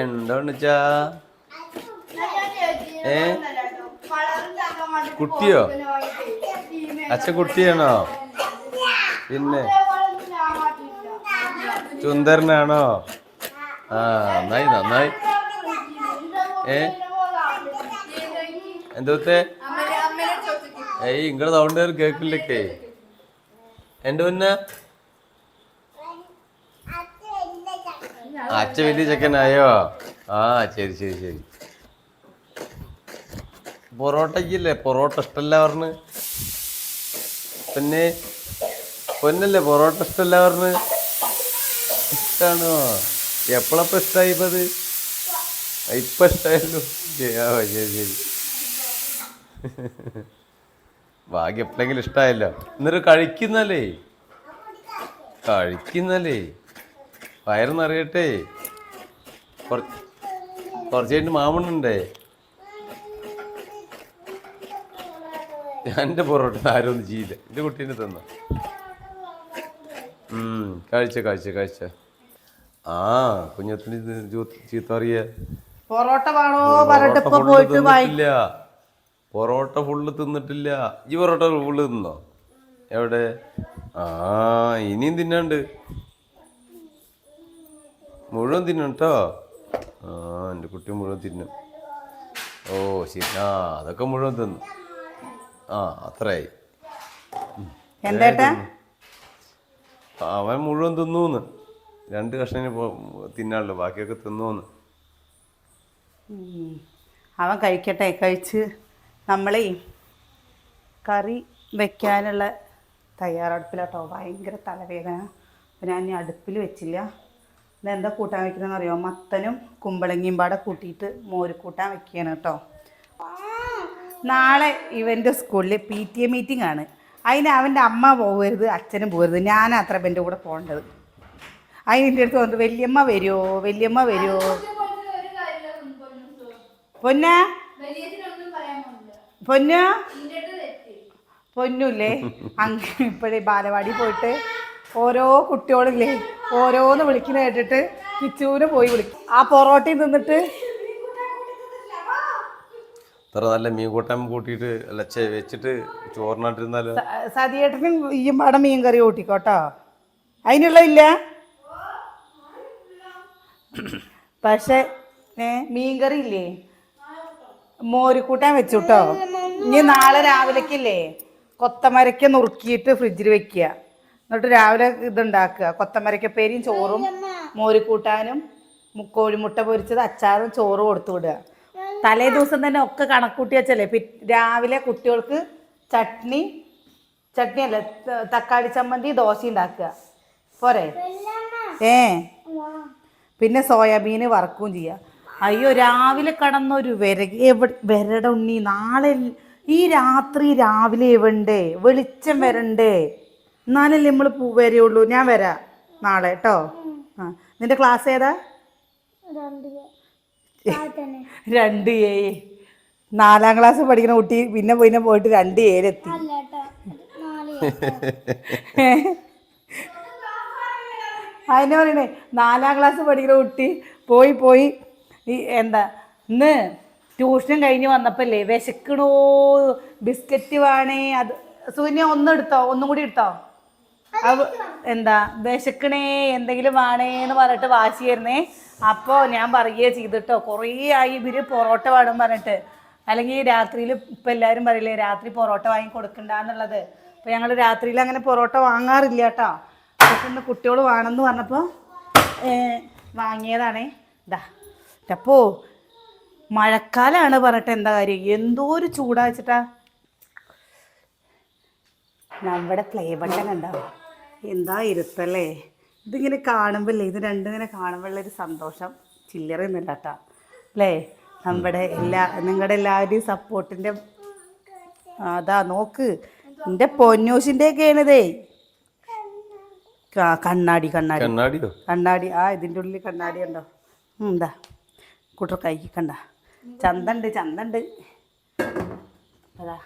എന്താച്ചാ കുട്ടിയോ? അച്ഛൻ കുട്ടിയാണോ? പിന്നെ സുന്ദരനാണോ? ആ നന്നായി നന്നായി. എന്തോത്തെ ഇങ്ങളെ സൗണ്ട് കേക്കില്ലൊക്കെ. എന്റെ മുന്ന അച്ഛ വലിയ ചെക്കനായോ? ആ ശരി ശരി ശരി. പൊറോട്ടയ്ക്കില്ലേ പൊറോട്ട ഇഷ്ടല്ല പറഞ്ഞ്? പിന്നെ പൊന്നല്ലേ പൊറോട്ട ഇഷ്ടല്ല പറഞ്ഞ്? ഇഷ്ടാണോ? എപ്പോഴപ്പ ഇഷ്ടായിപ്പത്? ഇപ്പൊ ഇഷ്ടായല്ലോ. ശരി ശരി. ഭാഗ്യം എപ്പോഴെങ്കിലും ഇഷ്ടായല്ലോ. എന്നിട്ട് കഴിക്കുന്നല്ലേ വയറ് നിറയട്ടെ. കുറച്ച് കഴിഞ്ഞിട്ട് മാമണ്ണുണ്ടേ. എൻ്റെ പൊറോട്ട ആരും ഒന്നും ചെയ്യില്ല. എൻ്റെ കുട്ടീനെ തന്ന കഴിച്ച ആ കുഞ്ഞത്തിന് ചീത്ത അറിയ. പൊറോട്ട പൊറോട്ട ഫുള്ള് തിന്നിട്ടില്ല. ഈ പൊറോട്ട ഫുള്ള് തിന്നോ? എവിടെ? ആ ഇനിയും തിന്നാണ്ട്. മുഴുവൻ തിന്നും കേട്ടോ. ആ എൻ്റെ കുട്ടി മുഴുവൻ തിന്നും. ഓ ശരി. ആ അതൊക്കെ മുഴുവൻ തിന്നു. ആ അത്രയായി. അവൻ മുഴുവൻ തിന്നൂന്ന്. 2 കഷ്ണം തിന്നാനുള്ളു, ബാക്കിയൊക്കെ തിന്നൂന്ന്. അവൻ കഴിക്കട്ടെ. കഴിച്ച് നമ്മളെ കറി വെക്കാനുള്ള തയ്യാറെടുപ്പിലാട്ടോ. ഭയങ്കര തലവേദന. അപ്പം ഞാൻ ഇനി അടുപ്പിൽ വെച്ചില്ല. ഇതെന്താ കൂട്ടാൻ വെക്കുന്നതെന്ന് അറിയാമോ? മത്തനും കുമ്പളങ്ങിയും പാടെ കൂട്ടിയിട്ട് മോര് കൂട്ടാൻ വെക്കുകയാണ് കേട്ടോ. നാളെ ഇവൻ്റെ സ്കൂളിൽ PTA മീറ്റിംഗ് ആണ്. അതിന് അവൻ്റെ അമ്മ പോകരുത്, അച്ഛനും പോകരുത്. ഞാനത്ര എൻ്റെ കൂടെ പോകേണ്ടത്. അതിന് എൻ്റെ അടുത്ത് വന്നത് വല്യമ്മ വരുമോ പൊന്നുല്ലേ അങ്ങനെ ഇപ്പോഴേ ബാലവാടി പോയിട്ട് ഓരോ കുട്ടികളില്ലേ ഓരോന്ന് വിളിക്കുന്ന കേട്ടിട്ട് കിച്ചൂന് പോയി വിളിക്കും. ആ പൊറോട്ടയും തിന്നിട്ട് ഇത്ര നല്ല മീൻ കൂട്ടാൻ കൂട്ടിയിട്ട് വെച്ചിട്ട് ചോറിനാട്ടിരുന്നാലോ? സതിയേട്ടനും ഈ പാടെ മീൻ കറി കൂട്ടിക്കോട്ടോ. അതിനുള്ള ഇല്ല. പക്ഷെ മീൻകറി ഇല്ലേ, മോര് കൂട്ടാൻ വെച്ചു കേട്ടോ. ഇനി നാളെ രാവിലേക്കില്ലേ കൊത്തമരക്ക നുറുക്കിയിട്ട് ഫ്രിഡ്ജിൽ വെക്കുക. എന്നിട്ട് രാവിലെ ഇതുണ്ടാക്കുക. കൊത്തമരക്കപ്പേരിയും ചോറും മോര് കൂട്ടാനും കോഴിമുട്ട പൊരിച്ചത് അച്ചാറും ചോറും കൊടുത്തു വിടുക. തലേ ദിവസം തന്നെ ഒക്കെ കണക്കൂട്ടി വെച്ചല്ലേ രാവിലെ കുട്ടികൾക്ക് ചട്നി അല്ല തക്കാളി ചമ്മന്തി ദോശ ഉണ്ടാക്കുക പോരെ. പിന്നെ സോയാബീന് വറക്കുകയും ചെയ്യുക. അയ്യോ രാവിലെ കടന്നൊരു വരട ഉണ്ണി. നാളെ ഈ രാവിലെ എവണ്ടേ വെളിച്ചം വരണ്ടേ, എന്നാലല്ലേ നമ്മൾ വരുള്ളൂ. ഞാൻ വരാം നാളെ കേട്ടോ. ആ നിന്റെ ക്ലാസ് ഏതാ? 2A. 4ാം ക്ലാസ് പഠിക്കുന്ന കുട്ടി പിന്നെ പോയിട്ട് 2Aയിലെത്തി. അതിനെ പറയണേ 4ാം ക്ലാസ് പഠിക്കുന്ന കുട്ടി പോയി ഈ എന്താ ഇന്ന് ട്യൂഷനും കഴിഞ്ഞ് വന്നപ്പോഴല്ലേ വിശക്കണോ ബിസ്ക്കറ്റ് വേണേ. അത് സൂര്യ ഒന്നും കൂടി എടുത്തോ. എന്താ വിശക്കണേ എന്തെങ്കിലും വേണേന്ന് പറഞ്ഞിട്ട് വാശി തരുന്നേ. അപ്പോൾ ഞാൻ പറയുകയെ ചെയ്തിട്ടോ. കുറേ ആയി ഇവർ പൊറോട്ട വേണം പറഞ്ഞിട്ട്. അല്ലെങ്കിൽ രാത്രിയിൽ ഇപ്പം എല്ലാവരും പറയില്ലേ രാത്രി പൊറോട്ട വാങ്ങി കൊടുക്കണ്ടെന്നുള്ളത്. അപ്പോൾ ഞങ്ങൾ രാത്രിയിൽ അങ്ങനെ പൊറോട്ട വാങ്ങാറില്ല കേട്ടോ. പക്ഷെ ഇന്ന് കുട്ടികൾ വേണമെന്ന് പറഞ്ഞപ്പോൾ വാങ്ങിയതാണേ. അപ്പോൾ മഴക്കാലമാണ് പറഞ്ഞിട്ട് എന്താ കാര്യം, എന്തോ ഒരു ചൂടാ വെച്ചിട്ടാ. നമ്മുടെ പ്ലേ ബട്ടൺ ഉണ്ടാവും. എന്താ ഇരുത്തല്ലേ ഇതിങ്ങനെ കാണുമ്പോഴല്ലേ. ഇത് രണ്ടും ഇങ്ങനെ കാണുമ്പോഴുള്ളൊരു സന്തോഷം ചില്ലറയൊന്നുമില്ല കേട്ടോ അല്ലേ. നമ്മുടെ നിങ്ങളുടെ എല്ലാവരുടെയും സപ്പോർട്ടിൻ്റെ അതാ നോക്ക്. എൻ്റെ പൊന്നൂസിൻ്റെയൊക്കെയാണിതേ. കണ്ണാടി ആ ഇതിൻ്റെ ഉള്ളിൽ കണ്ണാടി ഉണ്ടോ? എന്താ കൂട്ടർ കൈക്ക് കണ്ട ചന്തണ്ട് അതാ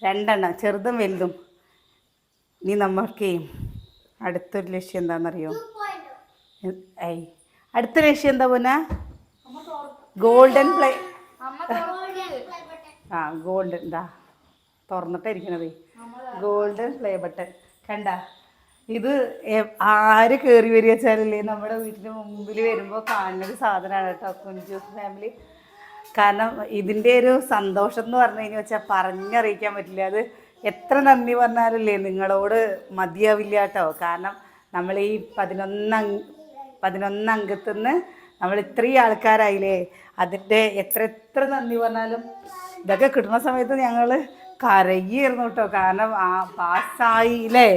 2 എണ്ണം ചെറുതും വലുതും. ഇനി നമ്മൾക്ക് അടുത്തൊരു ലക്ഷ്യം എന്താണെന്നറിയോ? അടുത്ത ലക്ഷ്യം എന്താ പോന്നാ? ഗോൾഡൻ പ്ലേ ഗോൾഡൻ ഇതാ തുറന്നിട്ടിരിക്കണത് ഗോൾഡൻ പ്ലേ ബട്ടൺ കണ്ട. ഇത് ആര് കയറി വരിക വെച്ചാലല്ലേ നമ്മുടെ വീട്ടിന് മുമ്പിൽ വരുമ്പോൾ കാണുന്നൊരു സാധനമാണ് കേട്ടോ കുഞ്ചൂസ് ഫാമിലി. കാരണം ഇതിൻ്റെ ഒരു സന്തോഷം എന്ന് പറഞ്ഞു കഴിഞ്ഞാൽ വെച്ചാൽ പറഞ്ഞറിയിക്കാൻ പറ്റില്ല. അത് എത്ര നന്ദി പറഞ്ഞാലല്ലേ നിങ്ങളോട് മതിയാവില്ല കേട്ടോ. കാരണം നമ്മൾ ഈ 11 അംഗത്തുനിന്ന് നമ്മൾ ഇത്രയും ആൾക്കാരായില്ലേ, അതിൻ്റെ എത്ര നന്ദി പറഞ്ഞാലും ഇതൊക്കെ കിട്ടുന്ന സമയത്ത് ഞങ്ങൾ കരയായിരുന്നു കേട്ടോ. കാരണം പാസ്സായില്ലേ,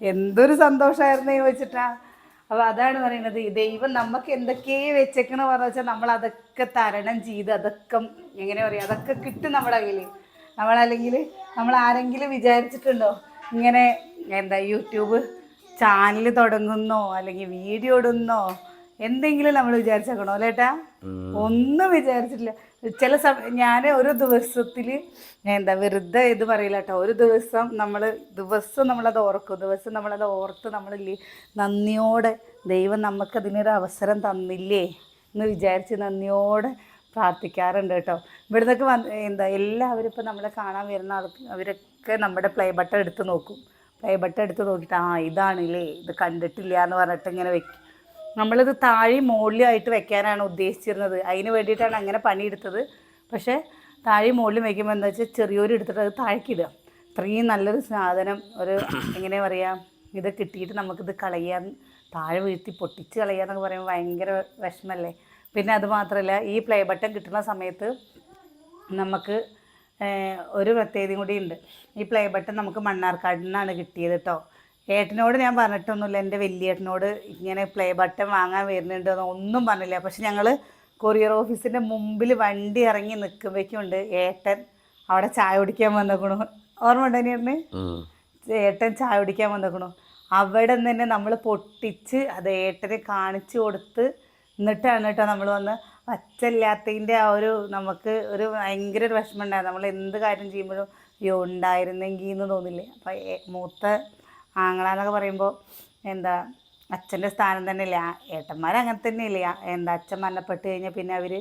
എന്തൊരു സന്തോഷമായിരുന്നു ചോദിച്ചിട്ടാ. അപ്പോൾ അതാണ് പറയുന്നത്, ദൈവം നമുക്ക് എന്തൊക്കെയോ വെച്ചേക്കണ പറഞ്ഞു വെച്ചാൽ നമ്മൾ അതൊക്കെ തരണം ചെയ്ത് അതൊക്കെ എങ്ങനെ പറയുക, അതൊക്കെ കിട്ടും നമ്മുടെ കയ്യിൽ. നമ്മളല്ലെങ്കിൽ നമ്മൾ ആരെങ്കിലും വിചാരിച്ചിട്ടുണ്ടോ ഇങ്ങനെ യൂട്യൂബ് ചാനൽ തുടങ്ങുന്നോ അല്ലെങ്കിൽ വീഡിയോ ഇടുന്നോ എന്തെങ്കിലും നമ്മൾ വിചാരിച്ചേക്കണോ അല്ലേട്ടാ? ഒന്നും വിചാരിച്ചിട്ടില്ല. ചില ഞാൻ ഒരു ദിവസത്തിൽ വെറുതെ ഇത് പറയില്ല കേട്ടോ. ഒരു ദിവസം നമ്മളത് ഓർക്കും. നമ്മളത് ഓർത്ത് നമ്മളില്ലേ നന്ദിയോടെ ദൈവം നമുക്കതിനൊരു അവസരം തന്നില്ലേ എന്ന് വിചാരിച്ച് നന്ദിയോടെ പ്രാർത്ഥിക്കാറുണ്ട് കേട്ടോ. ഇവിടുന്നൊക്കെ എല്ലാവരും ഇപ്പം നമ്മളെ കാണാൻ വരുന്ന അവരൊക്കെ നമ്മുടെ പ്ലേ ബട്ടൺ എടുത്ത് നോക്കും. പ്ലേ ബട്ടൺ എടുത്ത് നോക്കിയിട്ട് ഇതാണില്ലേ, ഇത് കണ്ടിട്ടില്ല എന്ന് പറഞ്ഞിട്ട് ഇങ്ങനെ വെക്കും. നമ്മളിത് താഴെയും മുകളിലായിട്ട് വെക്കാനാണ് ഉദ്ദേശിച്ചിരുന്നത്. അതിന് വേണ്ടിയിട്ടാണ് അങ്ങനെ പണിയെടുത്തത്. പക്ഷേ താഴെയും മുകളിലും വയ്ക്കുമ്പോൾ എന്താ വെച്ചാൽ ചെറിയൊരു എടുത്തിട്ട് അത് താഴേക്കിടുക. ഇത്രയും നല്ലൊരു സാധനം എങ്ങനെ പറയുക, ഇത് കിട്ടിയിട്ട് നമുക്കിത് കളയാൻ താഴെ വീഴ്ത്തി പൊട്ടിച്ച് കളയാന്നൊക്കെ പറയുമ്പോൾ ഭയങ്കര വിഷമല്ലേ. പിന്നെ അത് മാത്രമല്ല, ഈ പ്ലേ ബട്ടൺ കിട്ടുന്ന സമയത്ത് നമുക്ക് ഒരു പ്രത്യേകതയും കൂടി ഉണ്ട്. ഈ പ്ലേ ബട്ടൺ നമുക്ക് മണ്ണാർക്കാടിൽ നിന്നാണ് കിട്ടിയത് കേട്ടോ. ഏട്ടനോട് ഞാൻ പറഞ്ഞിട്ടൊന്നുമില്ല, എൻ്റെ വലിയേട്ടനോട് ഇങ്ങനെ പ്ലേ ബട്ടൺ വാങ്ങാൻ വരുന്നുണ്ടെന്ന് ഒന്നും പറഞ്ഞില്ല. പക്ഷെ ഞങ്ങൾ കൊറിയർ ഓഫീസിൻ്റെ മുമ്പിൽ വണ്ടി ഇറങ്ങി നിൽക്കുമ്പോഴേക്കുണ്ട് ഏട്ടൻ അവിടെ ചായ കുടിക്കാൻ വന്നേക്കണു. ഓർമ്മ ഉണ്ടോ ഏട്ടന്? ഏട്ടൻ ചായ കുടിക്കാൻ വന്നേക്കണു. അവിടെ നിന്ന് തന്നെ നമ്മൾ പൊട്ടിച്ച് അത് ഏട്ടനെ കാണിച്ചു കൊടുത്ത് എന്നിട്ടാണ് കേട്ടോ നമ്മൾ വന്ന് അച്ഛല്ലാത്തതിൻ്റെ നമുക്ക് ഒരു ഭയങ്കര ഒരു വിഷമം ഉണ്ടായിരുന്നു. നമ്മൾ എന്ത് കാര്യം ചെയ്യുമ്പോഴും ഉണ്ടായിരുന്നെങ്കിൽ എന്ന് തോന്നില്ലേ. അപ്പം മൂത്ത ആങ്ങളെന്നൊക്കെ പറയുമ്പോൾ അച്ഛൻ്റെ സ്ഥാനം തന്നെയല്ലേ. ഏട്ടന്മാരങ്ങനെ തന്നെയല്ലേ. അച്ഛൻ മരണപ്പെട്ട് കഴിഞ്ഞാൽ പിന്നെ അവർ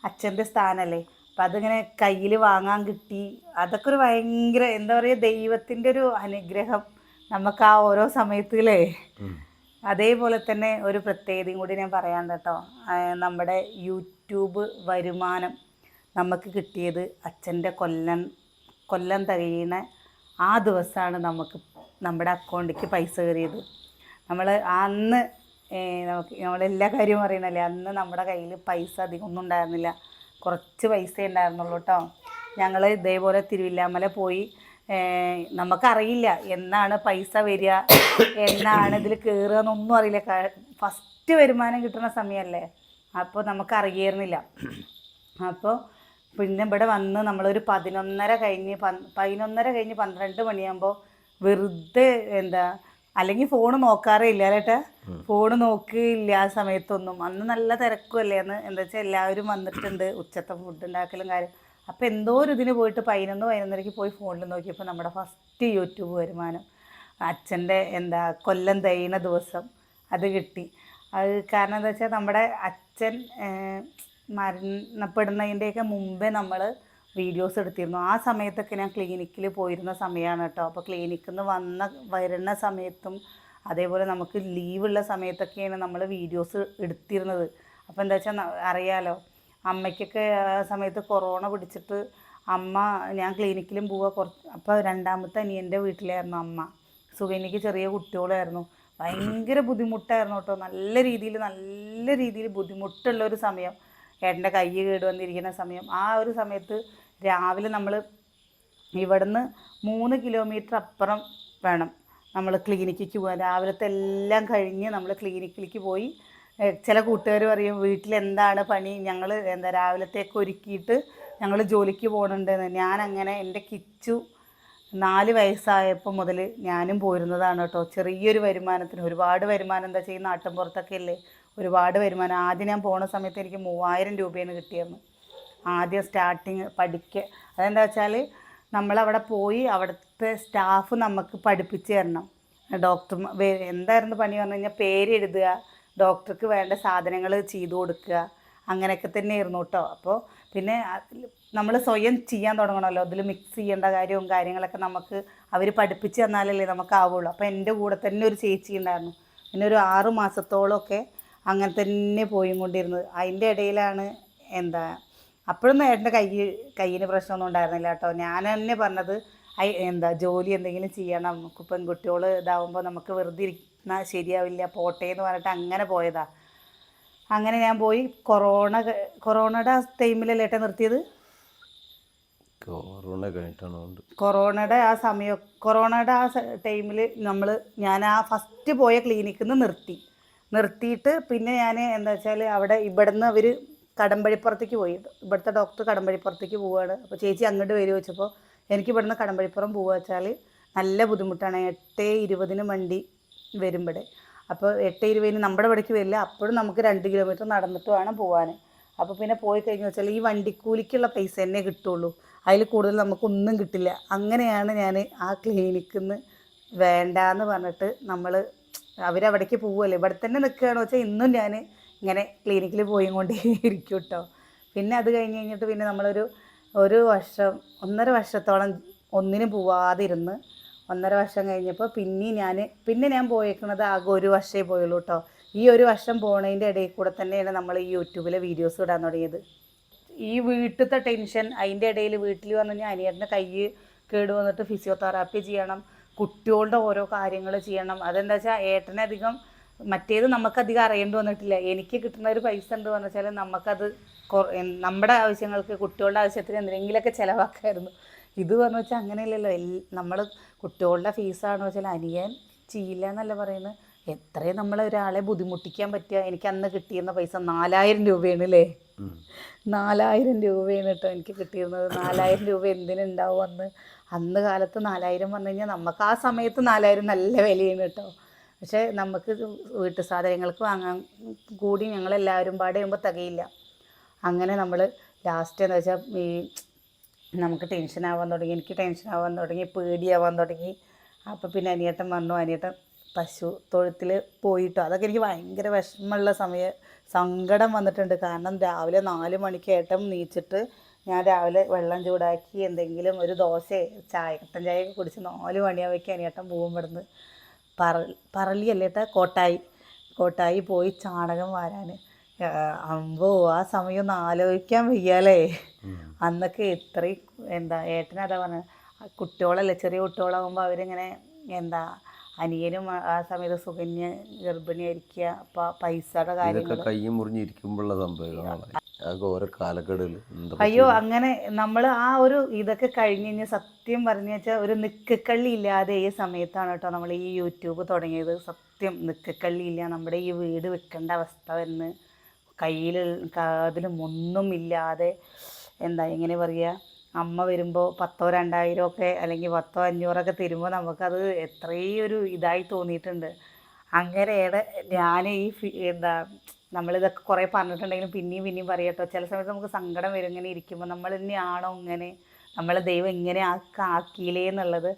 അച്ഛൻ്റെ സ്ഥാനമല്ലേ. അപ്പം അതിങ്ങനെ കയ്യിൽ വാങ്ങാൻ കിട്ടി. അതൊക്കെ ഒരു ഭയങ്കര പറയുക, ദൈവത്തിൻ്റെ ഒരു അനുഗ്രഹം നമുക്ക് ആ ഓരോ സമയത്തിലേ. അതേപോലെ തന്നെ ഒരു പ്രത്യേകതയും കൂടി ഞാൻ പറയാൻ കേട്ടോ. നമ്മുടെ യൂട്യൂബ് വരുമാനം നമുക്ക് കിട്ടിയത് അച്ഛൻ്റെ കൊല്ലം തികയുന്ന ആ ദിവസമാണ് നമ്മുടെ അക്കൗണ്ടിലേക്ക് പൈസ കയറിയത്. നമ്മൾ അന്ന് നമ്മളെല്ലാ കാര്യവും അറിയണല്ലേ, അന്ന് നമ്മുടെ കയ്യിൽ പൈസ അധികം ഒന്നും ഉണ്ടായിരുന്നില്ല. കുറച്ച് പൈസ ഉണ്ടായിരുന്നുള്ളൂ കേട്ടോ. ഞങ്ങൾ ഇതേപോലെ തിരുവില്ലാമല പോയി. നമുക്കറിയില്ല എന്നാണ് പൈസ വരിക, എന്നാണ് ഇതിൽ കയറുക എന്നൊന്നും അറിയില്ല. ഫസ്റ്റ് വരുമാനം കിട്ടുന്ന സമയമല്ലേ, അപ്പോൾ നമുക്കറിയായിരുന്നില്ല. അപ്പോൾ പിന്നെ ഇവിടെ വന്ന് നമ്മളൊരു 11:30 കഴിഞ്ഞ് 12 മണിയാകുമ്പോൾ വെറുതെ അല്ലെങ്കിൽ ഫോണ് നോക്കാറേ ഇല്ല അല്ലേട്ടാ. ഫോണ് നോക്കിയില്ല ആ സമയത്തൊന്നും. അന്ന് നല്ല തിരക്കുമല്ലേ. അന്ന് വെച്ചാൽ എല്ലാവരും വന്നിട്ടുണ്ട്, ഉച്ചത്തെ ഫുഡ് ഉണ്ടാക്കലും കാര്യം. അപ്പോൾ എന്തോ ഒരു ഇതിന് പോയിട്ട് 11:30 പോയി ഫോണിൽ നോക്കിയപ്പോൾ നമ്മുടെ ഫസ്റ്റ് യൂട്യൂബ് വരുമാനം അച്ഛൻ്റെ കൊല്ലം തികയുന്ന ദിവസം അത് കിട്ടി. അത് കാരണം എന്താ വെച്ചാൽ നമ്മുടെ അച്ഛൻ മരണപ്പെടുന്നതിൻ്റെയൊക്കെ മുമ്പേ നമ്മൾ വീഡിയോസ് എടുത്തിരുന്നു. ആ സമയത്തൊക്കെ ഞാൻ ക്ലിനിക്കിൽ പോയിരുന്ന സമയമാണ് കേട്ടോ. അപ്പോൾ ക്ലിനിക്കിൽ നിന്ന് വരുന്ന സമയത്തും അതേപോലെ നമുക്ക് ലീവുള്ള സമയത്തൊക്കെയാണ് നമ്മൾ വീഡിയോസ് എടുത്തിരുന്നത്. അപ്പോൾ എന്താ വെച്ചാൽ അറിയാലോ, അമ്മയ്ക്കൊക്കെ ആ സമയത്ത് കൊറോണ പിടിച്ചിട്ട് ഞാൻ ക്ലിനിക്കിലും അപ്പോൾ രണ്ടാമത്തെ അനിയൻ്റെ വീട്ടിലായിരുന്നു അമ്മ. സുഖനിക്ക് ചെറിയ കുട്ടികളായിരുന്നു. ഭയങ്കര ബുദ്ധിമുട്ടായിരുന്നു കേട്ടോ. നല്ല രീതിയിൽ ബുദ്ധിമുട്ടുള്ളൊരു സമയം. ഏട്ടൻ്റെ കൈ കേട് വന്നിരിക്കുന്ന സമയം. ആ ഒരു സമയത്ത് രാവിലെ നമ്മൾ ഇവിടുന്ന് 3 കിലോമീറ്റർ അപ്പുറം വേണം നമ്മൾ ക്ലിനിക്കിലേക്ക് പോകാൻ. രാവിലത്തെ എല്ലാം കഴിഞ്ഞ് നമ്മൾ ക്ലിനിക്കിലേക്ക് പോയി. ചില കൂട്ടുകാർ പറയും വീട്ടിലെന്താണ് പണി, ഞങ്ങൾ രാവിലത്തേക്ക് ഒരുക്കിയിട്ട് ഞങ്ങൾ ജോലിക്ക് പോകുന്നുണ്ടെന്ന്. ഞാനങ്ങനെ എൻ്റെ കിച്ചു 4 വയസ്സായപ്പോൾ മുതൽ ഞാനും പോരുന്നതാണ് കേട്ടോ. ചെറിയൊരു വരുമാനത്തിന്. ഒരുപാട് വരുമാനം എന്താ ചെയ്യുന്ന, നാട്ടിൻപുറത്തൊക്കെ അല്ലേ ഒരുപാട് വരുമാനം. ആദ്യം ഞാൻ പോണ സമയത്ത് എനിക്ക് 3000 രൂപയാണ് കിട്ടിയിരുന്നു. ആദ്യം സ്റ്റാർട്ടിങ് അതെന്താ വെച്ചാൽ നമ്മളവിടെ പോയി അവിടുത്തെ സ്റ്റാഫ് നമുക്ക് പഠിപ്പിച്ച് തരണം. എന്തായിരുന്നു പണി പറഞ്ഞു കഴിഞ്ഞാൽ പേരെഴുതുക, ഡോക്ടർക്ക് വേണ്ട സാധനങ്ങൾ ചെയ്തു കൊടുക്കുക, അങ്ങനെയൊക്കെ തന്നെയായിരുന്നു കേട്ടോ. അപ്പോൾ പിന്നെ നമ്മൾ സ്വയം ചെയ്യാൻ തുടങ്ങണമല്ലോ, അതിൽ മിക്സ് ചെയ്യേണ്ട കാര്യവും കാര്യങ്ങളൊക്കെ നമുക്ക് അവർ പഠിപ്പിച്ച് തന്നാലല്ലേ നമുക്കാവുള്ളൂ. അപ്പോൾ എൻ്റെ കൂടെ തന്നെ ഒരു ചേച്ചി ഉണ്ടായിരുന്നു. പിന്നെ ഒരു 6 മാസത്തോളമൊക്കെ അങ്ങനെ തന്നെ പോയിക്കൊണ്ടിരുന്നത്. അതിൻ്റെ ഇടയിലാണ് എന്താ അപ്പോഴൊന്നും ഏട്ടൻ്റെ കയ്യിന് പ്രശ്നമൊന്നും ഉണ്ടായിരുന്നില്ല കേട്ടോ. ഞാൻ തന്നെ പറഞ്ഞത് എന്താ ജോലി എന്തെങ്കിലും ചെയ്യണം, നമുക്ക് പെൺകുട്ടികൾ ഇതാവുമ്പോൾ നമുക്ക് വെറുതെ ഇരിക്കുന്ന ശരിയാവില്ല, പോട്ടെ എന്ന് പറഞ്ഞിട്ട് അങ്ങനെ പോയതാ. അങ്ങനെ ഞാൻ പോയി. കൊറോണയുടെ ആ ടൈമിലല്ലേ ഏട്ടൻ നിർത്തിയത്? കൊറോണയുടെ ആ സമയം, കൊറോണയുടെ ആ ടൈമിൽ ഞാൻ ആ ഫസ്റ്റ് പോയ ക്ലിനിക്കിൽ നിന്ന് നിർത്തിയിട്ട് പിന്നെ ഞാൻ എന്താ വെച്ചാൽ ഇവിടുന്ന് അവർ കടമ്പഴിപ്പുറത്തേക്ക് പോയി. ഇവിടുത്തെ ഡോക്ടർ കടമ്പഴിപ്പുറത്തേക്ക് പോവുകയാണ്. അപ്പോൾ ചേച്ചി അങ്ങോട്ട് വരുമോ വെച്ചപ്പോൾ എനിക്ക് ഇവിടുന്ന് കടമ്പഴിപ്പുറം പോവുക വെച്ചാൽ നല്ല ബുദ്ധിമുട്ടാണ്. 8:20 വണ്ടി വരും ഇവിടെ. അപ്പോൾ 8:20 നമ്മുടെ ഇവിടേക്ക് വരില്ല. അപ്പോഴും നമുക്ക് 2 കിലോമീറ്റർ നടന്നിട്ട് വേണം പോകാൻ. അപ്പോൾ പിന്നെ പോയി കഴിഞ്ഞു വെച്ചാൽ ഈ വണ്ടിക്കൂലിക്കുള്ള പൈസ തന്നെ കിട്ടുള്ളൂ, അതിൽ കൂടുതൽ നമുക്കൊന്നും കിട്ടില്ല. അങ്ങനെയാണ് ഞാൻ ആ ക്ലിനിക്കിൽ നിന്ന് വേണ്ടാന്ന് പറഞ്ഞിട്ട് അവരവിടേക്ക് പോവുമല്ലേ, ഇവിടെ തന്നെ നിൽക്കുകയാണെന്ന് വെച്ചാൽ ഇന്നും ഞാൻ ഇങ്ങനെ ക്ലിനിക്കിൽ പോയി കൊണ്ടേ ഇരിക്കും കേട്ടോ. പിന്നെ അത് കഴിഞ്ഞിട്ട് പിന്നെ ഒരു വർഷം 1.5 വർഷത്തോളം ഒന്നിനും പോവാതിരുന്ന് 1.5 വർഷം കഴിഞ്ഞപ്പോൾ പിന്നെ ഞാൻ പോയേക്കുന്നത് ആകെ 1 വർഷമേ പോയുള്ളൂ കേട്ടോ. ഈ 1 വർഷം പോണതിൻ്റെ ഇടയിൽ കൂടെ തന്നെയാണ് നമ്മൾ ഈ യൂട്യൂബിലെ വീഡിയോസ് ഇടാൻ തുടങ്ങിയത്. ഈ വീട്ടിലത്തെ ടെൻഷൻ, അതിൻ്റെ ഇടയിൽ വീട്ടിൽ വന്നു കഴിഞ്ഞാൽ അനിയൻ്റെ കൈ കേട് വന്നിട്ട് ഫിസിയോതെറാപ്പി ചെയ്യണം, കുട്ടികളുടെ ഓരോ കാര്യങ്ങൾ ചെയ്യണം. അതെന്താ വെച്ചാൽ ഏട്ടനധികം മറ്റേത് നമുക്കധികം അറിയേണ്ടി വന്നിട്ടില്ല. എനിക്ക് കിട്ടുന്ന ഒരു പൈസ ഉണ്ട് എന്ന് വെച്ചാൽ നമുക്കത് നമ്മുടെ ആവശ്യങ്ങൾക്ക്, കുട്ടികളുടെ ആവശ്യത്തിന് എന്തെങ്കിലുമൊക്കെ ചിലവാക്കായിരുന്നു. ഇത് പറഞ്ഞു വെച്ചാൽ അങ്ങനെയല്ലല്ലോ. നമ്മൾ കുട്ടികളുടെ ഫീസാണെന്ന് വെച്ചാൽ അനിയൻ ചെയ്യില്ല എന്നല്ല പറയുന്നത്. എത്രയും ഒരാളെ ബുദ്ധിമുട്ടിക്കാൻ പറ്റുക. എനിക്ക് അന്ന് കിട്ടിയിരുന്ന പൈസ 4000 രൂപയാണ് അല്ലേ? 4000 രൂപയാണ് കേട്ടോ എനിക്ക് കിട്ടിയിരുന്നത്. 4000 രൂപ എന്തിനുണ്ടാവും അന്ന് കാലത്ത് 4000 പറഞ്ഞു കഴിഞ്ഞാൽ നമുക്ക് ആ സമയത്ത് 4000 നല്ല വിലയാണ് കേട്ടോ. പക്ഷേ നമുക്ക് വീട്ടു സാധനങ്ങൾക്ക് വാങ്ങാൻ കൂടി ഞങ്ങളെല്ലാവരും പാടെ ചെയ്യുമ്പോൾ തികയില്ല. അങ്ങനെ നമ്മൾ ലാസ്റ്റ് എന്താ വെച്ചാൽ നമുക്ക് ടെൻഷനാവാൻ തുടങ്ങി, എനിക്ക് ടെൻഷനാവാൻ തുടങ്ങി, പേടിയാവാൻ തുടങ്ങി. അപ്പോൾ പിന്നെ അനിയേട്ടൻ അനിയേട്ടൻ പശു തൊഴുത്തിൽ പോയിട്ടോ. അതൊക്കെ എനിക്ക് ഭയങ്കര വിഷമമുള്ള സങ്കടം വന്നിട്ടുണ്ട്. കാരണം രാവിലെ 4 മണിക്ക് ഏട്ടൻ നീച്ചിട്ട് ഞാൻ രാവിലെ വെള്ളം ചൂടാക്കി എന്തെങ്കിലും ഒരു ദോശയോ കട്ടൻ ചായയൊക്കെ കുടിച്ച് 4 മണിയാവുമ്പോൾ അനിയേട്ടൻ പോകും ഇവിടുന്ന്. പറളിയല്ലേട്ടാ, കോട്ടായി പോയി ചാണകം വാരാൻ. അമ്പോ ആ സമയം ഒന്ന് ആലോചിക്കാൻ വയ്യാലേ. അന്നൊക്കെ ഇത്രയും ഏട്ടനതാ പറഞ്ഞത്, കുട്ടികളല്ലേ, ചെറിയ കുട്ടികളാകുമ്പോൾ അവരിങ്ങനെ അനിയനും ആ സമയത്ത് സുകന്യ ഗർഭിണിയായിരിക്കുക. അപ്പോൾ പൈസയുടെ കാര്യങ്ങൾ കൈ മുറിഞ്ഞിരിക്കുമ്പോഴുള്ള സംഭവങ്ങളാണ് ഓരോ കാലഘട്ടത്തിൽ. അയ്യോ, അങ്ങനെ നമ്മൾ ആ ഒരു ഇതൊക്കെ കഴിഞ്ഞ് കഴിഞ്ഞാൽ സത്യം പറഞ്ഞു വെച്ചാൽ ഒരു നിക്കക്കള്ളി ഇല്ലാതെ ഈ സമയത്താണ് കേട്ടോ നമ്മൾ ഈ യൂട്യൂബ് തുടങ്ങിയത്. സത്യം നിക്കക്കള്ളി ഇല്ല. നമ്മുടെ ഈ വീട് വെക്കേണ്ട അവസ്ഥ വന്ന് കയ്യിൽ അതിലും ഒന്നും ഇല്ലാതെ എങ്ങനെ പറയുക, അമ്മ വരുമ്പോൾ 1000 2000 ഒക്കെ അല്ലെങ്കിൽ 1000 500 ഒക്കെ തരുമ്പോൾ നമുക്കത് എത്രയും ഒരു ഇതായി തോന്നിയിട്ടുണ്ട്. അങ്ങനെയാണ് ഞാൻ നമ്മളിതൊക്കെ കുറേ പറഞ്ഞിട്ടുണ്ടെങ്കിലും പിന്നെയും പറയാം കേട്ടോ. ചില സമയത്ത് നമുക്ക് സങ്കടം വരും ഇങ്ങനെ ഇരിക്കുമ്പോൾ, നമ്മൾ തന്നെയാണോ ഇങ്ങനെ, നമ്മളെ ദൈവം ഇങ്ങനെ ആക്കിയില്ലേ എന്നുള്ളത്.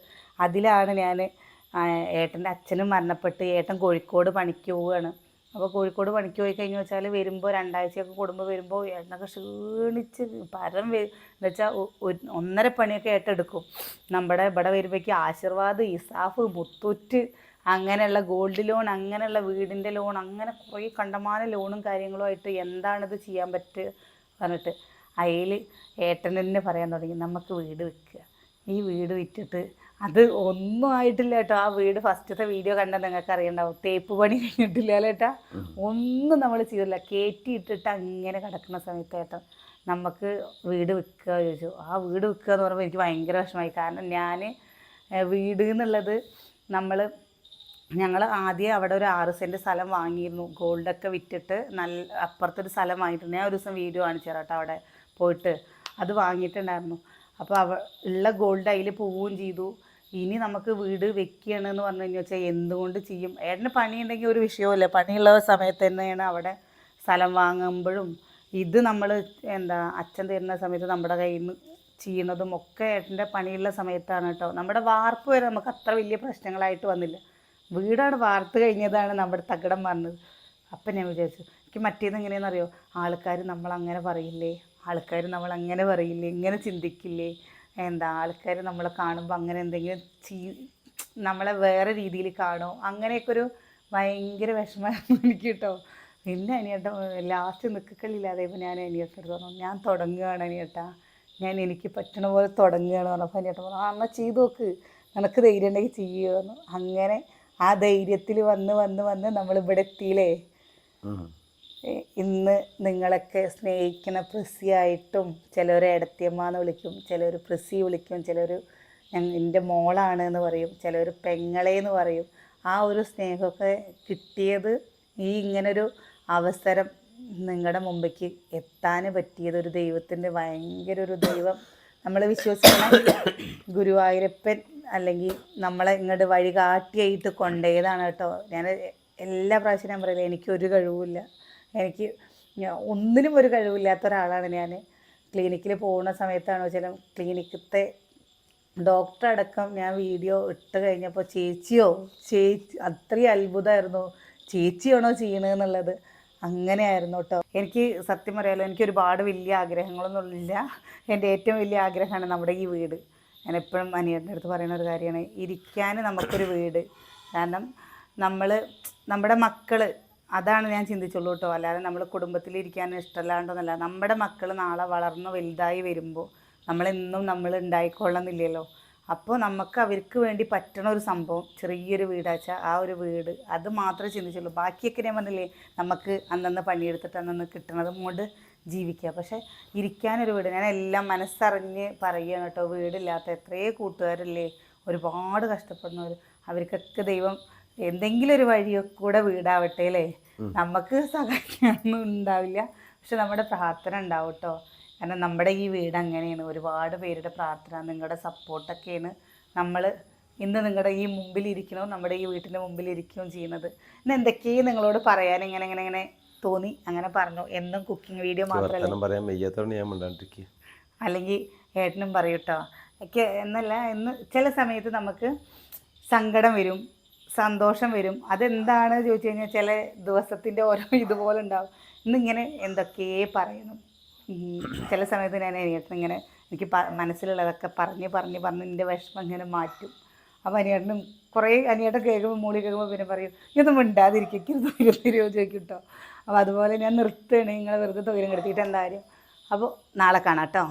അതിലാണ് ഞാൻ ഏട്ടൻ്റെ അച്ഛനും മരണപ്പെട്ട് ഏട്ടൻ കോഴിക്കോട് പണിക്ക് പോവുകയാണ്. അപ്പോൾ കോഴിക്കോട് പണിക്ക് പോയി കഴിഞ്ഞു വെച്ചാൽ വരുമ്പോൾ 2 ആഴ്ചയൊക്കെ കൂടുമ്പോൾ വരുമ്പോൾ ഏട്ടനൊക്കെ ക്ഷീണിച്ച് എന്നുവെച്ചാൽ 1.5 പണിയൊക്കെ ഏട്ടെടുക്കും. ഇവിടെ വരുമ്പോഴേക്കും ആശീർവാദ്, ഇസാഫ്, മുത്തൂറ്റ്, അങ്ങനെയുള്ള ഗോൾഡ് ലോൺ, അങ്ങനെയുള്ള വീടിൻ്റെ ലോൺ, അങ്ങനെ കുറേ കണ്ടമാന ലോണും കാര്യങ്ങളുമായിട്ട് എന്താണിത് ചെയ്യാൻ പറ്റുക പറഞ്ഞിട്ട് അതിൽ ഏട്ടൻ തന്നെ പറയാൻ തുടങ്ങി, നമുക്ക് വീട് വിൽക്കുക. ഈ വീട് വിറ്റിട്ട് അത് ഒന്നും ആയിട്ടില്ല കേട്ടോ. ആ വീട് ഫസ്റ്റത്തെ വീഡിയോ കണ്ടാൽ നിങ്ങൾക്ക് അറിയണ്ടാവും, തേപ്പ് പണി കഴിഞ്ഞിട്ടില്ല കേട്ടാ, ഒന്നും നമ്മൾ ചെയ്തില്ല. കയറ്റിയിട്ടിട്ട് അങ്ങനെ കിടക്കുന്ന സമയത്ത് ഏട്ടൻ നമുക്ക് വീട് വിൽക്കുക ചോദിച്ചു. ആ വീട് വിൽക്കുക എന്ന് പറയുമ്പോൾ എനിക്ക് ഭയങ്കര വിഷമമായി. കാരണം ഞാൻ വീട് എന്നുള്ളത് ഞങ്ങൾ ആദ്യം അവിടെ ഒരു 6 സെൻറ്റ് സ്ഥലം വാങ്ങിയിരുന്നു. ഗോൾഡൊക്കെ വിറ്റിട്ട് അപ്പുറത്തൊരു സ്ഥലം വാങ്ങിയിട്ടുണ്ട്. ഞാൻ ഒരു ദിവസം വീഡിയോ കാണിച്ചു തരാം കേട്ടോ, അവിടെ പോയിട്ട് അത് വാങ്ങിയിട്ടുണ്ടായിരുന്നു. അപ്പോൾ ഉള്ള ഗോൾഡ് അതിൽ പോവുകയും ചെയ്തു. ഇനി നമുക്ക് വീട് വെക്കുകയാണെന്ന് പറഞ്ഞു കഴിഞ്ഞാൽ വെച്ചാൽ എന്തുകൊണ്ട് ചെയ്യും? ഏട്ടന് പണിയുണ്ടെങ്കിൽ ഒരു വിഷയമില്ല, പണിയുള്ള സമയത്ത് തന്നെയാണ് അവിടെ സ്ഥലം വാങ്ങുമ്പോഴും ഇത് നമ്മൾ അച്ഛൻ തരുന്ന സമയത്ത് നമ്മുടെ കയ്യിൽ നിന്ന് ചെയ്യുന്നതും ഒക്കെ ഏട്ടൻ്റെ പണിയുള്ള സമയത്താണ് കേട്ടോ. നമ്മുടെ വാർപ്പ് വരെ നമുക്ക് അത്ര വലിയ പ്രശ്നങ്ങളായിട്ട് വന്നില്ല. വീടാണ് വാർത്ത് കഴിഞ്ഞതാണ് നമ്മുടെ തകിടം വന്നത്. അപ്പം ഞാൻ വിചാരിച്ചു എനിക്ക് എനിക്ക് മറ്റേത് എങ്ങനെയാണെന്നറിയോ, ആൾക്കാർ നമ്മളങ്ങനെ പറയില്ലേ, ആൾക്കാർ നമ്മളങ്ങനെ പറയില്ലേ, ഇങ്ങനെ ചിന്തിക്കില്ലേ, ആൾക്കാർ നമ്മളെ കാണുമ്പോൾ അങ്ങനെ എന്തെങ്കിലും നമ്മളെ വേറെ രീതിയിൽ കാണോ, അങ്ങനെയൊക്കെ ഒരു ഭയങ്കര വിഷമമായിരുന്നു എനിക്ക് കേട്ടോ. പിന്നെ അനിയേട്ടൻ ലാസ്റ്റ് നിൽക്കലില്ലാതെ ഇപ്പോൾ ഞാൻ അനിയേട്ടനോട് പറഞ്ഞു, ഞാൻ തുടങ്ങുകയാണ് അനിയേട്ടാ, എനിക്ക് പറ്റണ പോലെ തുടങ്ങുകയാണ് പറഞ്ഞപ്പോൾ അനിയേട്ടൻ പറഞ്ഞു, എന്നാൽ ചെയ്ത് നോക്ക്, നിനക്ക് ധൈര്യം ഉണ്ടെങ്കിൽ ചെയ്യുമെന്ന്. അങ്ങനെ ആ ധൈര്യത്തിൽ വന്ന് വന്ന് വന്ന് നമ്മളിവിടെ എത്തിയില്ലേ. ഇന്ന് നിങ്ങളൊക്കെ സ്നേഹിക്കുന്ന പ്രസിയായിട്ടും, ചിലർ എടത്തിയമ്മ എന്ന് വിളിക്കും, ചിലർ പ്രസി വിളിക്കും, ചിലർ എൻ്റെ മോളാണ് എന്ന് പറയും, ചിലർ പെങ്ങളേന്ന് പറയും. ആ ഒരു സ്നേഹമൊക്കെ കിട്ടിയത് ഈ ഇങ്ങനൊരു അവസരം നിങ്ങളുടെ മുമ്പേക്ക് എത്താൻ പറ്റിയത് ഒരു ദൈവത്തിൻ്റെ ഭയങ്കര ഒരു ദൈവം, നമ്മൾ വിശ്വസിക്കുന്ന ഗുരുവായൂരപ്പൻ അല്ലെങ്കിൽ നമ്മളെ ഇങ്ങോട്ട് വഴികാട്ടിയായിട്ട് കൊണ്ടുപോയതാണ് കേട്ടോ. ഞാൻ എല്ലാ പ്രാവശ്യം ഞാൻ പറയില്ല, എനിക്കൊരു കഴിവുമില്ല, എനിക്ക് ഒന്നിനും ഒരു കഴിവില്ലാത്ത ഒരാളാണ് ഞാൻ. ക്ലിനിക്കിൽ പോകുന്ന സമയത്താണ് ചില ക്ലിനിക്കത്തെ ഡോക്ടർ അടക്കം ഞാൻ വീഡിയോ ഇട്ട് കഴിഞ്ഞപ്പോൾ ചേച്ചി അത്രയും അത്ഭുതമായിരുന്നു, ചേച്ചിയാണോ ചെയ്യണതെന്നുള്ളത്. അങ്ങനെയായിരുന്നു കേട്ടോ. എനിക്ക് സത്യം പറയാലോ, എനിക്ക് ഒരുപാട് വലിയ ആഗ്രഹങ്ങളൊന്നുമില്ല. എൻ്റെ ഏറ്റവും വലിയ ആഗ്രഹമാണ് നമ്മുടെ ഈ വീട്. ഞാൻ എപ്പോഴും അനിയൻ്റെ അടുത്ത് പറയുന്ന ഒരു കാര്യമാണ്, ഇരിക്കാൻ നമുക്കൊരു വീട്. കാരണം നമ്മുടെ മക്കൾ, അതാണ് ഞാൻ ചിന്തിച്ചുള്ളൂ കേട്ടോ. അല്ലാതെ നമ്മൾ കുടുംബത്തിലിരിക്കാൻ ഇഷ്ടമല്ലാണ്ടൊന്നുമല്ല. നമ്മുടെ മക്കൾ നാളെ വളർന്ന് വലുതായി വരുമ്പോൾ നമ്മളെന്നും നമ്മൾ ഉണ്ടായിക്കൊള്ളുന്നില്ലല്ലോ. അപ്പോൾ നമുക്ക് അവർക്ക് വേണ്ടി പറ്റണ ഒരു സംഭവം, ചെറിയൊരു വീടാച്ചാൽ ആ ഒരു വീട്, അത് മാത്രമേ ചിന്തിച്ചുള്ളൂ. ബാക്കിയൊക്കെ ഞാൻ പറഞ്ഞില്ലേ, നമുക്ക് അന്നന്ന് പണിയെടുത്തിട്ട് അന്നന്ന് കിട്ടണതും കൊണ്ട് ജീവിക്കുക. പക്ഷേ ഇരിക്കാനൊരു വീട്, ഞാൻ എല്ലാം മനസ്സറിഞ്ഞ് പറയുകയാണ് കേട്ടോ. വീടില്ലാത്ത എത്രയോ കൂട്ടുകാരില്ലേ, ഒരുപാട് കഷ്ടപ്പെടുന്നവർ, അവർക്കൊക്കെ ദൈവം എന്തെങ്കിലും ഒരു വഴിയൊക്കെ കൂടെ വീടാവട്ടെ അല്ലേ. നമുക്ക് സഹായിക്കാനൊന്നും ഉണ്ടാവില്ല, പക്ഷെ നമ്മുടെ പ്രാർത്ഥന ഉണ്ടാവും കേട്ടോ. കാരണം നമ്മുടെ ഈ വീട് അങ്ങനെയാണ്, ഒരുപാട് പേരുടെ പ്രാർത്ഥന, നിങ്ങളുടെ സപ്പോർട്ടൊക്കെയാണ് നമ്മൾ ഇന്ന് നിങ്ങളുടെ ഈ മുമ്പിലിരിക്കണോ, നമ്മുടെ ഈ വീട്ടിൻ്റെ മുമ്പിലിരിക്കുകയും ചെയ്യുന്നത്. ഇന്ന് എന്തൊക്കെയും നിങ്ങളോട് പറയാൻ ഇങ്ങനെ തോന്നി, അങ്ങനെ പറഞ്ഞു. എന്നും കുക്കിംഗ് വീഡിയോ മാത്രമല്ല, അല്ലെങ്കിൽ ഏട്ടനും പറയും കേട്ടോ. ഒക്കെ എന്നല്ല, ഇന്ന് ചില സമയത്ത് നമുക്ക് സങ്കടം വരും, സന്തോഷം വരും. അതെന്താണ് ചോദിച്ചു കഴിഞ്ഞാൽ ചില ദിവസത്തിൻ്റെ ഓരോ ഇതുപോലെ ഉണ്ടാവും. ഇന്നിങ്ങനെ എന്തൊക്കെയേ പറയുന്നു. ചില സമയത്ത് ഞാൻ അനിയേട്ടനിങ്ങനെ എനിക്ക് മനസ്സിലുള്ളതൊക്കെ പറഞ്ഞ് എൻ്റെ വിഷമം ഇങ്ങനെ മാറ്റും. അപ്പോൾ അനിയേട്ടനും കുറേ അനിയേട്ടൻ കേൾക്കുമ്പോൾ മൂളി കേൾക്കുമ്പോൾ പിന്നെ പറയും, ഇതൊന്നും മിണ്ടാതിരിക്കും, തൊഴിൽ തരുമോ ചോദിക്കും കേട്ടോ. അപ്പോൾ അതുപോലെ ഞാൻ നിർത്തുകയാണ്, നിങ്ങളെ വെറുതെ തൊഴിലും കെടുത്തിയിട്ട് എന്തായാലും. അപ്പോൾ നാളെ കാണാം കേട്ടോ.